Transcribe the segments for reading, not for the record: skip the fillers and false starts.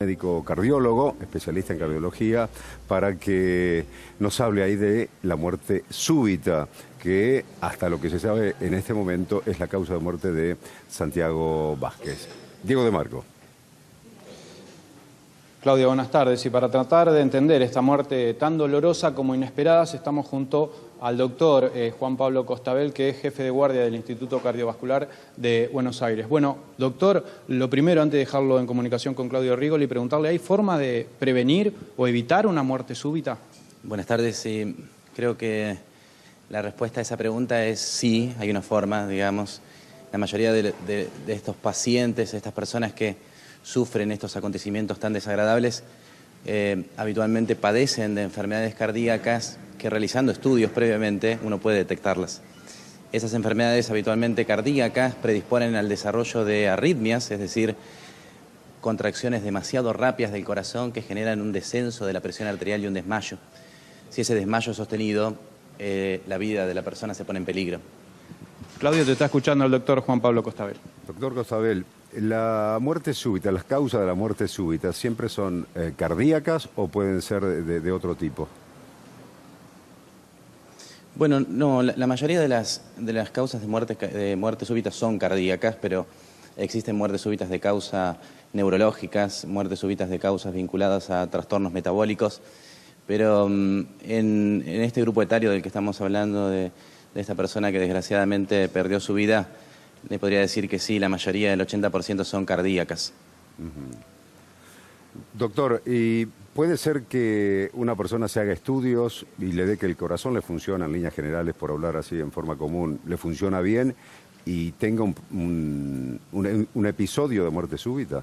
Médico cardiólogo, especialista en cardiología, para que nos hable ahí de la muerte súbita, que hasta lo que se sabe en este momento es la causa de muerte de Santiago Vázquez. Diego de Marco. Claudia, buenas tardes. Y para tratar de entender esta muerte tan dolorosa como inesperada, estamos junto al doctor Juan Pablo Costabel, que es jefe de guardia del Instituto Cardiovascular de Buenos Aires. Bueno, doctor, lo primero, antes de dejarlo en comunicación con Claudio Rigoli, preguntarle, ¿hay forma de prevenir o evitar una muerte súbita? Buenas tardes. Sí, creo que la respuesta a esa pregunta es sí, hay una forma, digamos. La mayoría de estos pacientes, estas personas que sufren estos acontecimientos tan desagradables, habitualmente padecen de enfermedades cardíacas que realizando estudios previamente uno puede detectarlas. Esas enfermedades habitualmente cardíacas predisponen al desarrollo de arritmias, es decir, contracciones demasiado rápidas del corazón que generan un descenso de la presión arterial y un desmayo. Si ese desmayo es sostenido, la vida de la persona se pone en peligro. Claudio, te está escuchando el doctor Juan Pablo Costabel. Doctor Costabel, la muerte súbita, las causas de la muerte súbita, ¿siempre son cardíacas o pueden ser de otro tipo? Bueno, no, la mayoría de las causas de muerte súbita son cardíacas, pero existen muertes súbitas de causa neurológicas, muertes súbitas de causas vinculadas a trastornos metabólicos, pero en este grupo etario del que estamos hablando, de esta persona que desgraciadamente perdió su vida, le podría decir que sí, la mayoría, el 80% son cardíacas. Doctor, ¿y puede ser que una persona se haga estudios y le dé que el corazón le funciona en líneas generales, por hablar así en forma común, le funciona bien y tenga un episodio de muerte súbita?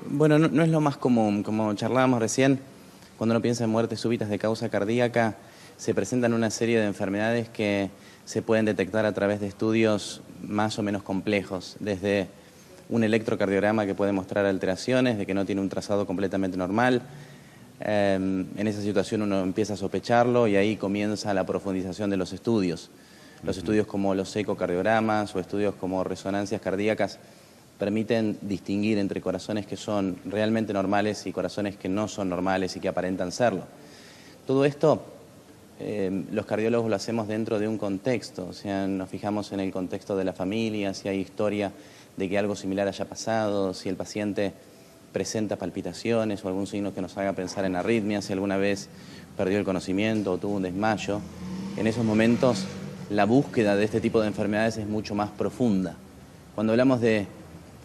Bueno, no es lo más común. Como charlábamos recién, cuando uno piensa en muertes súbitas de causa cardíaca, se presentan una serie de enfermedades que se pueden detectar a través de estudios más o menos complejos, desde un electrocardiograma que puede mostrar alteraciones, de que no tiene un trazado completamente normal. En esa situación uno empieza a sospecharlo y ahí comienza la profundización de los estudios. Los estudios como los ecocardiogramas o estudios como resonancias cardíacas permiten distinguir entre corazones que son realmente normales y corazones que no son normales y que aparentan serlo. Todo esto los cardiólogos lo hacemos dentro de un contexto, o sea, nos fijamos en el contexto de la familia, si hay historia de que algo similar haya pasado, si el paciente presenta palpitaciones o algún signo que nos haga pensar en arritmias, si alguna vez perdió el conocimiento o tuvo un desmayo. En esos momentos la búsqueda de este tipo de enfermedades es mucho más profunda. Cuando hablamos de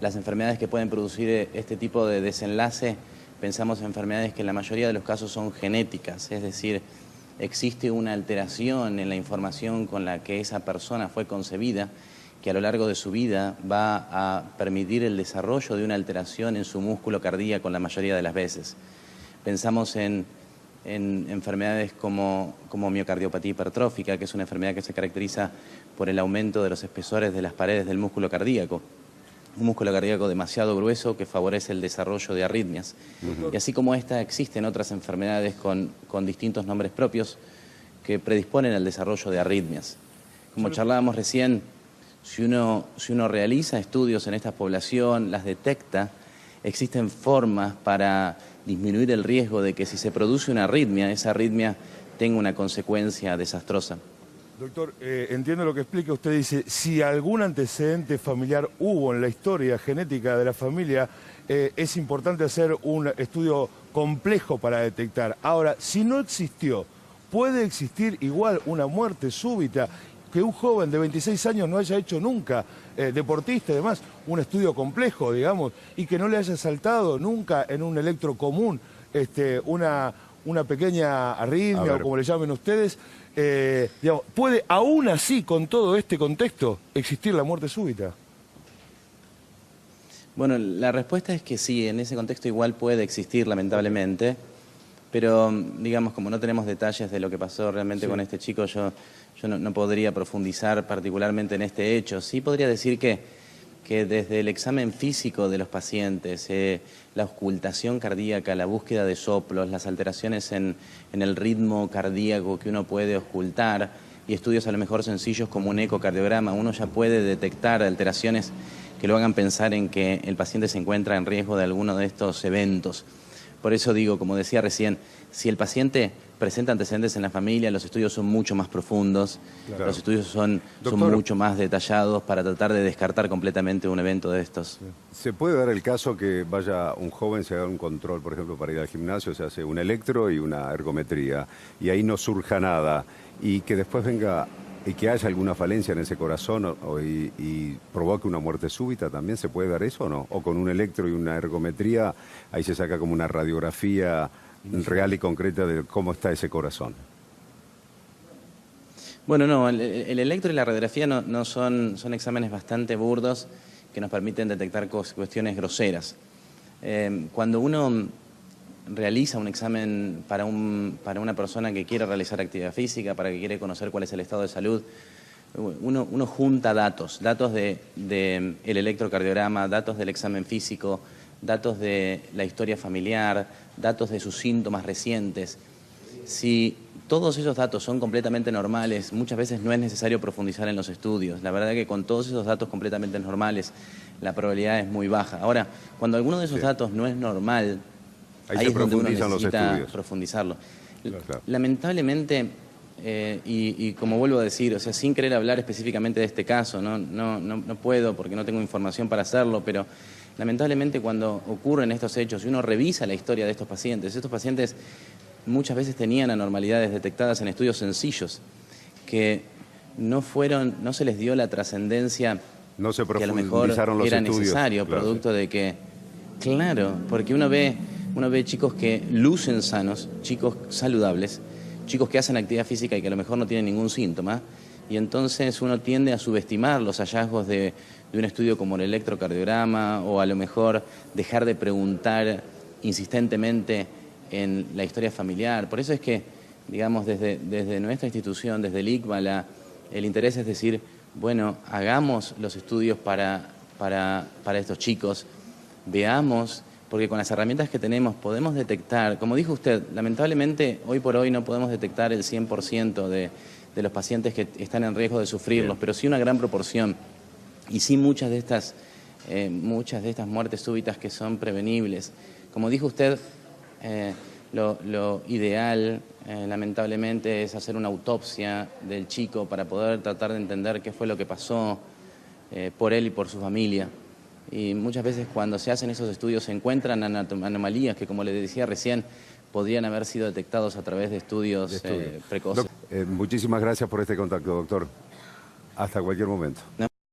las enfermedades que pueden producir este tipo de desenlace, pensamos en enfermedades que en la mayoría de los casos son genéticas, es decir, existe una alteración en la información con la que esa persona fue concebida, que a lo largo de su vida va a permitir el desarrollo de una alteración en su músculo cardíaco la mayoría de las veces. Pensamos en enfermedades como miocardiopatía hipertrófica, que es una enfermedad que se caracteriza por el aumento de los espesores de las paredes del músculo cardíaco. Un músculo cardíaco demasiado grueso que favorece el desarrollo de arritmias. Y así como esta, existen otras enfermedades con distintos nombres propios que predisponen al desarrollo de arritmias. Como charlábamos recién, si uno realiza estudios en esta población, las detecta, existen formas para disminuir el riesgo de que si se produce una arritmia, esa arritmia tenga una consecuencia desastrosa. Doctor, entiendo lo que explica. Usted dice, si algún antecedente familiar hubo en la historia genética de la familia, es importante hacer un estudio complejo para detectar. Ahora, si no existió, ¿puede existir igual una muerte súbita? Que un joven de 26 años no haya hecho nunca, deportista y demás, un estudio complejo, digamos, y que no le haya saltado nunca en un electro común una pequeña arritmia o como le llamen ustedes, digamos, ¿puede aún así, con todo este contexto, existir la muerte súbita? Bueno, la respuesta es que sí, en ese contexto igual puede existir, lamentablemente, pero digamos, como no tenemos detalles de lo que pasó realmente con este chico, yo no podría profundizar particularmente en este hecho. Sí podría decir que desde el examen físico de los pacientes, la auscultación cardíaca, la búsqueda de soplos, las alteraciones en el ritmo cardíaco que uno puede auscultar y estudios a lo mejor sencillos como un ecocardiograma, uno ya puede detectar alteraciones que lo hagan pensar en que el paciente se encuentra en riesgo de alguno de estos eventos. Por eso digo, como decía recién, si el paciente presenta antecedentes en la familia, los estudios son mucho más profundos, Claro. los estudios son Doctor, mucho más detallados para tratar de descartar completamente un evento de estos. ¿se puede dar el caso que vaya un joven, se haga un control, por ejemplo, para ir al gimnasio, se hace un electro y una ergometría, y ahí no surja nada, y que después venga y que haya alguna falencia en ese corazón y provoque una muerte súbita? ¿También se puede dar eso o no? O con un electro y una ergometría, ahí se saca como una radiografía real y concreta de cómo está ese corazón. Bueno, no, el electro y la radiografía son exámenes bastante burdos que nos permiten detectar cuestiones groseras. Cuando uno realiza un examen para una persona que quiere realizar actividad física, para que quiere conocer cuál es el estado de salud, uno junta datos del electrocardiograma, datos del examen físico, datos de la historia familiar, datos de sus síntomas recientes. Si todos esos datos son completamente normales, muchas veces no es necesario profundizar en los estudios. La verdad que con todos esos datos completamente normales, la probabilidad es muy baja. Ahora, cuando alguno de esos datos no es normal, ahí es donde uno necesita profundizarlo. Claro. Lamentablemente, y como vuelvo a decir, o sea, sin querer hablar específicamente de este caso, no puedo porque no tengo información para hacerlo, pero lamentablemente cuando ocurren estos hechos y uno revisa la historia de estos pacientes muchas veces tenían anormalidades detectadas en estudios sencillos que no se les dio la trascendencia No se que a lo mejor profundizaron los era estudios. necesario, Claro. producto de que, claro, porque uno ve chicos que lucen sanos, chicos saludables, chicos que hacen actividad física y que a lo mejor no tienen ningún síntoma, y entonces uno tiende a subestimar los hallazgos de un estudio como el electrocardiograma, o a lo mejor dejar de preguntar insistentemente en la historia familiar. Por eso es que, digamos, desde nuestra institución, desde el ICMA, el interés es decir, bueno, hagamos los estudios para estos chicos, veamos, porque con las herramientas que tenemos podemos detectar, como dijo usted, lamentablemente hoy por hoy no podemos detectar el 100% de los pacientes que están en riesgo de sufrirlos, pero sí una gran proporción, y sí muchas de estas muertes súbitas que son prevenibles. Como dijo usted, lo ideal, lamentablemente, es hacer una autopsia del chico para poder tratar de entender qué fue lo que pasó por él y por su familia. Y muchas veces cuando se hacen esos estudios se encuentran anomalías que, como le decía recién, podrían haber sido detectados a través de estudios precoces. Muchísimas gracias por este contacto, doctor. Hasta cualquier momento. No.